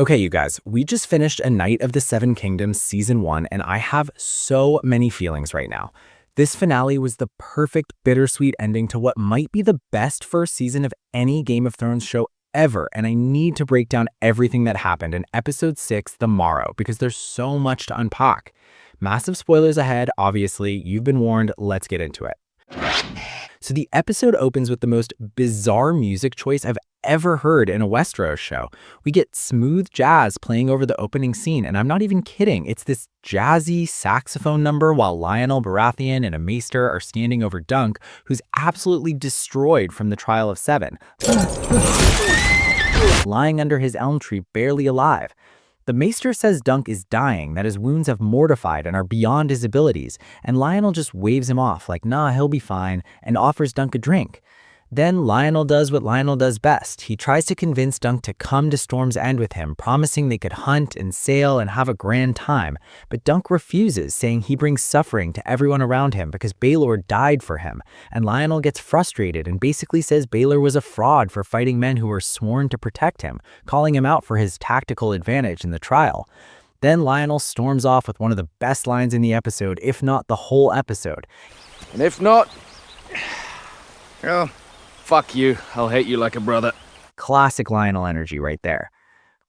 Okay, you guys, we just finished A Knight of the Seven Kingdoms Season 1, and I have so many feelings right now. This finale was the perfect bittersweet ending to what might be the best first season of any Game of Thrones show ever, and I need to break down everything that happened in Episode 6, The Morrow, because there's so much to unpack. Massive spoilers ahead, obviously, you've been warned, let's get into it. So the episode opens with the most bizarre music choice I've ever heard in a Westeros show. We get smooth jazz playing over the opening scene, and I'm not even kidding. It's this jazzy saxophone number while Lionel Baratheon and a maester are standing over Dunk, who's absolutely destroyed from the Trial of Seven, lying under his elm tree, barely alive. The maester says Dunk is dying, that his wounds have mortified and are beyond his abilities, and Lionel just waves him off like, nah, he'll be fine, and offers Dunk a drink. Then Lionel does what Lionel does best. He tries to convince Dunk to come to Storm's End with him, promising they could hunt and sail and have a grand time. But Dunk refuses, saying he brings suffering to everyone around him because Baelor died for him. And Lionel gets frustrated and basically says Baelor was a fraud for fighting men who were sworn to protect him, calling him out for his tactical advantage in the trial. Then Lionel storms off with one of the best lines in the episode, if not the whole episode. And if not, well, fuck you. I'll hate you like a brother. Classic Lionel energy right there.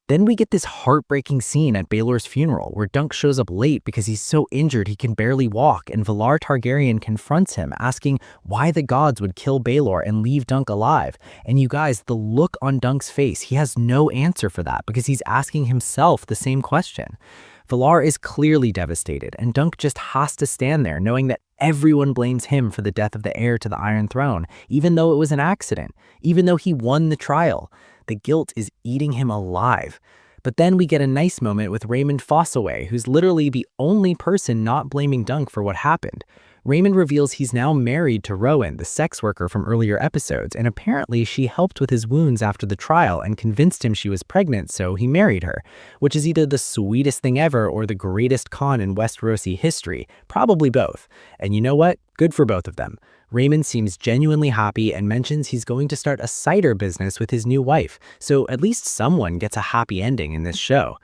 Then we get this heartbreaking scene at Baelor's funeral where Dunk shows up late because he's so injured he can barely walk, and Valar Targaryen confronts him, asking why the gods would kill Baelor and leave Dunk alive. And you guys, the look on Dunk's face, he has no answer for that because he's asking himself the same question. Valar is clearly devastated, and Dunk just has to stand there knowing that everyone blames him for the death of the heir to the Iron Throne, even though it was an accident, even though he won the trial. The guilt is eating him alive. But then we get a nice moment with Raymond Fossaway, who's literally the only person not blaming Dunk for what happened. Raymond reveals he's now married to Rowan, the sex worker from earlier episodes, and apparently she helped with his wounds after the trial and convinced him she was pregnant, so he married her, which is either the sweetest thing ever or the greatest con in Westerosi history, probably both. And you know what? Good for both of them. Raymond seems genuinely happy and mentions he's going to start a cider business with his new wife, so at least someone gets a happy ending in this show.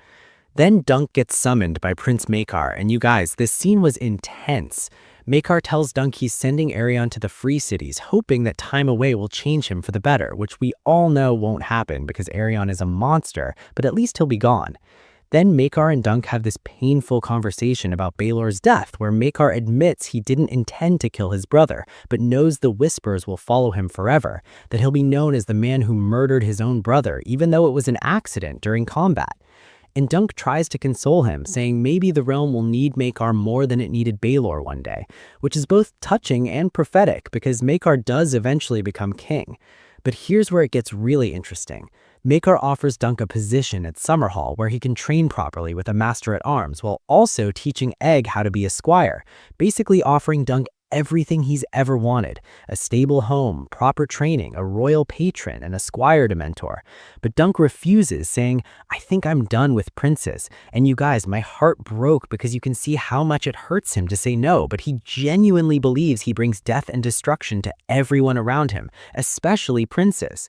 Then Dunk gets summoned by Prince Maekar, and you guys, this scene was intense. Maekar tells Dunk he's sending Aerion to the Free Cities, hoping that time away will change him for the better, which we all know won't happen because Aerion is a monster, but at least he'll be gone. Then Maekar and Dunk have this painful conversation about Baelor's death, where Maekar admits he didn't intend to kill his brother, but knows the whispers will follow him forever, that he'll be known as the man who murdered his own brother, even though it was an accident during combat. And Dunk tries to console him, saying maybe the realm will need Maekar more than it needed Baelor one day, which is both touching and prophetic because Maekar does eventually become king. But here's where it gets really interesting. Maekar offers Dunk a position at Summerhall where he can train properly with a master at arms while also teaching Egg how to be a squire, basically offering Dunk everything he's ever wanted: a stable home, proper training, a royal patron, and a squire to mentor. But Dunk refuses, saying, I think I'm done with princes. And you guys, my heart broke because you can see how much it hurts him to say no, but he genuinely believes he brings death and destruction to everyone around him, especially princes.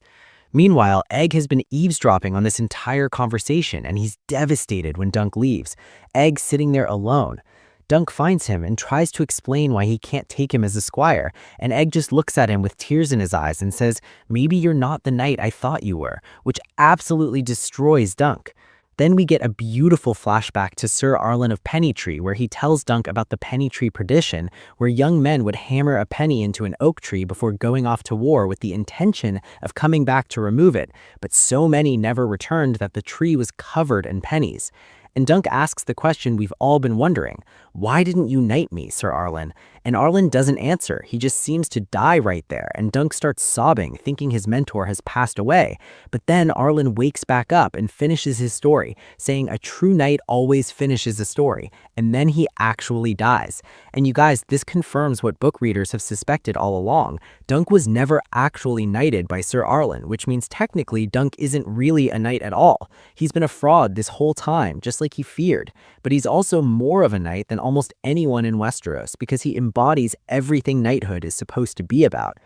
Meanwhile, Egg has been eavesdropping on this entire conversation, and he's devastated when Dunk leaves. Egg sitting there alone. Dunk finds him and tries to explain why he can't take him as a squire, and Egg just looks at him with tears in his eyes and says, maybe you're not the knight I thought you were, which absolutely destroys Dunk. Then we get a beautiful flashback to Ser Arlan of Pennytree, where he tells Dunk about the Pennytree tradition, where young men would hammer a penny into an oak tree before going off to war with the intention of coming back to remove it, but so many never returned that the tree was covered in pennies. And Dunk asks the question we've all been wondering, why didn't you knight me, Ser Arlan? And Arlan doesn't answer, he just seems to die right there, and Dunk starts sobbing, thinking his mentor has passed away. But then Arlan wakes back up and finishes his story, saying a true knight always finishes a story, and then he actually dies. And you guys, this confirms what book readers have suspected all along. Dunk was never actually knighted by Ser Arlan, which means technically Dunk isn't really a knight at all. He's been a fraud this whole time, just like he feared. But he's also more of a knight than almost anyone in Westeros because he embodies everything knighthood is supposed to be about.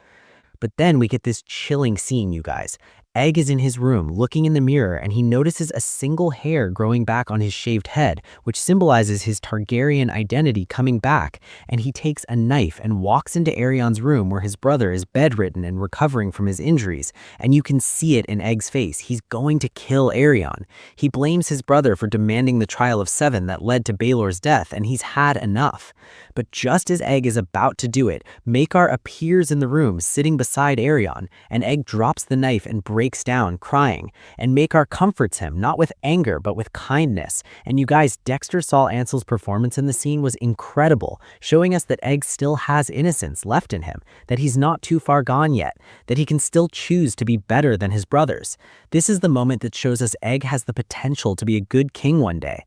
But then we get this chilling scene, you guys. Egg is in his room looking in the mirror and he notices a single hair growing back on his shaved head, which symbolizes his Targaryen identity coming back, and he takes a knife and walks into Aerion's room where his brother is bedridden and recovering from his injuries, and you can see it in Egg's face. He's going to kill Aerion. He blames his brother for demanding the trial of 7 that led to Baelor's death, and he's had enough. But just as Egg is about to do it, Maekar appears in the room sitting beside Aerion, and Egg drops the knife and breaks down, crying. And Maekar comforts him, not with anger, but with kindness. And you guys, Dexter Saul Ansel's performance in the scene was incredible, showing us that Egg still has innocence left in him, that he's not too far gone yet, that he can still choose to be better than his brothers. This is the moment that shows us Egg has the potential to be a good king one day.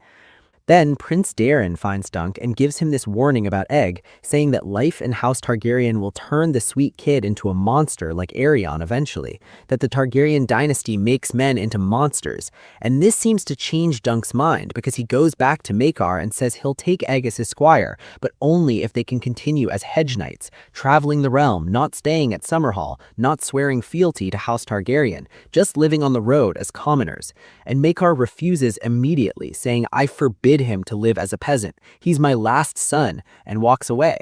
Then Prince Daeron finds Dunk and gives him this warning about Egg, saying that life in House Targaryen will turn the sweet kid into a monster like Aerion eventually, that the Targaryen dynasty makes men into monsters. And this seems to change Dunk's mind because he goes back to Maekar and says he'll take Egg as his squire, but only if they can continue as hedge knights, traveling the realm, not staying at Summerhall, not swearing fealty to House Targaryen, just living on the road as commoners. And Maekar refuses immediately, saying, "I forbid him to live as a peasant. He's my last son," and walks away.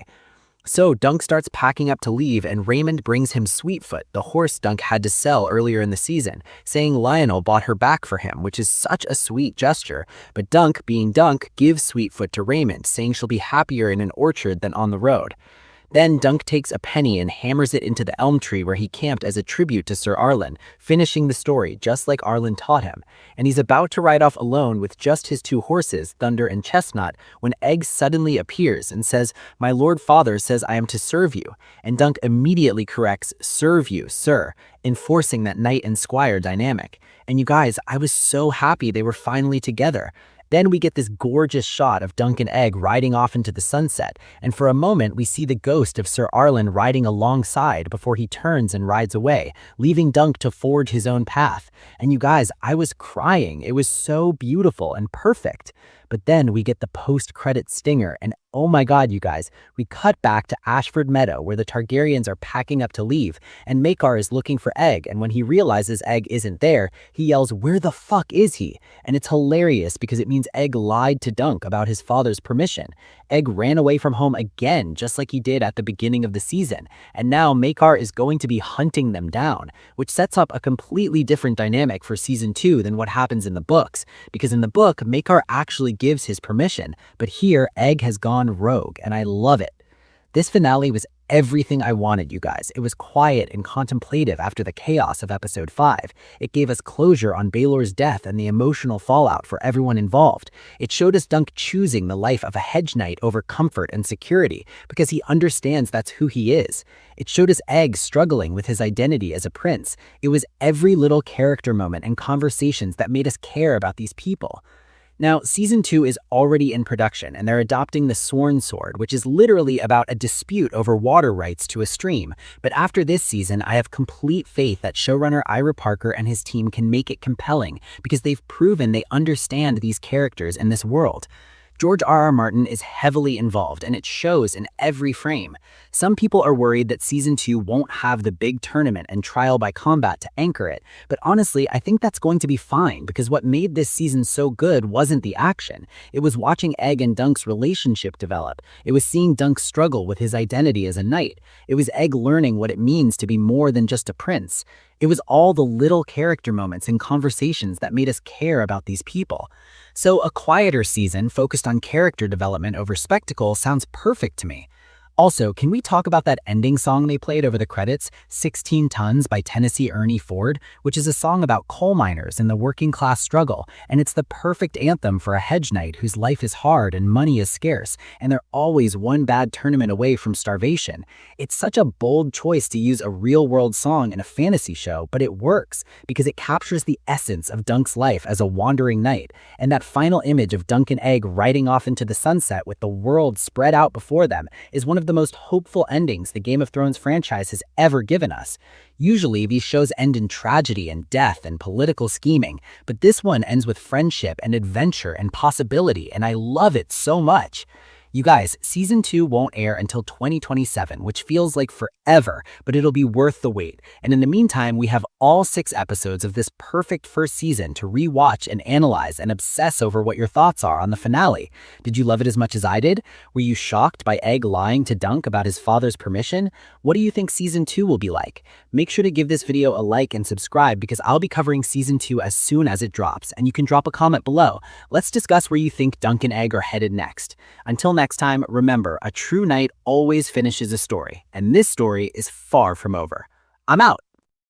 So Dunk starts packing up to leave, and Raymond brings him Sweetfoot, the horse Dunk had to sell earlier in the season, saying Lionel bought her back for him, which is such a sweet gesture. But Dunk, being Dunk, gives Sweetfoot to Raymond, saying she'll be happier in an orchard than on the road. Then Dunk takes a penny and hammers it into the elm tree where he camped as a tribute to Ser Arlan, finishing the story just like Arlan taught him. And he's about to ride off alone with just his 2 horses, Thunder and Chestnut, when Egg suddenly appears and says, "My lord father says I am to serve you." And Dunk immediately corrects, "Serve you, sir," enforcing that knight and squire dynamic. And you guys, I was so happy they were finally together. Then we get this gorgeous shot of Dunk and Egg riding off into the sunset, and for a moment we see the ghost of Ser Arlan riding alongside before he turns and rides away, leaving Dunk to forge his own path. And you guys, I was crying. It was so beautiful and perfect. But then we get the post-credit stinger, and oh my god, you guys, we cut back to Ashford Meadow where the Targaryens are packing up to leave, and Maekar is looking for Egg, and when he realizes Egg isn't there, he yells, "Where the fuck is he?" And it's hilarious because it means Egg lied to Dunk about his father's permission. Egg ran away from home again, just like he did at the beginning of the season, and now Maekar is going to be hunting them down, which sets up a completely different dynamic for Season 2 than what happens in the books, because in the book, Maekar actually gives his permission, but here, Egg has gone rogue, and I love it. This finale was everything I wanted, you guys. It was quiet and contemplative after the chaos of episode 5. It gave us closure on Baelor's death and the emotional fallout for everyone involved. It showed us Dunk choosing the life of a hedge knight over comfort and security because he understands that's who he is. It showed us Egg struggling with his identity as a prince. It was every little character moment and conversations that made us care about these people. Now, Season 2 is already in production, and they're adopting the Sworn Sword, which is literally about a dispute over water rights to a stream. But after this season, I have complete faith that showrunner Ira Parker and his team can make it compelling, because they've proven they understand these characters in this world. George R.R. Martin is heavily involved, and it shows in every frame. Some people are worried that Season 2 won't have the big tournament and trial by combat to anchor it, but honestly, I think that's going to be fine because what made this season so good wasn't the action. It was watching Egg and Dunk's relationship develop. It was seeing Dunk struggle with his identity as a knight. It was Egg learning what it means to be more than just a prince. It was all the little character moments and conversations that made us care about these people. So a quieter season focused on character development over spectacle sounds perfect to me. Also, can we talk about that ending song they played over the credits, 16 Tons by Tennessee Ernie Ford, which is a song about coal miners and the working class struggle, and it's the perfect anthem for a hedge knight whose life is hard and money is scarce, and they're always one bad tournament away from starvation. It's such a bold choice to use a real-world song in a fantasy show, but it works because it captures the essence of Dunk's life as a wandering knight, and that final image of Dunk and Egg riding off into the sunset with the world spread out before them is one of the most hopeful endings the Game of Thrones franchise has ever given us. Usually, these shows end in tragedy and death and political scheming, but this one ends with friendship and adventure and possibility, and I love it so much. You guys, season 2 won't air until 2027, which feels like forever, but it'll be worth the wait. And in the meantime, we have all 6 episodes of this perfect first season to rewatch and analyze and obsess over what your thoughts are on the finale. Did you love it as much as I did? Were you shocked by Egg lying to Dunk about his father's permission? What do you think season 2 will be like? Make sure to give this video a like and subscribe because I'll be covering season 2 as soon as it drops, and you can drop a comment below. Let's discuss where you think Dunk and Egg are headed next. Until next time, remember, a true knight always finishes a story, and this story is far from over. I'm out.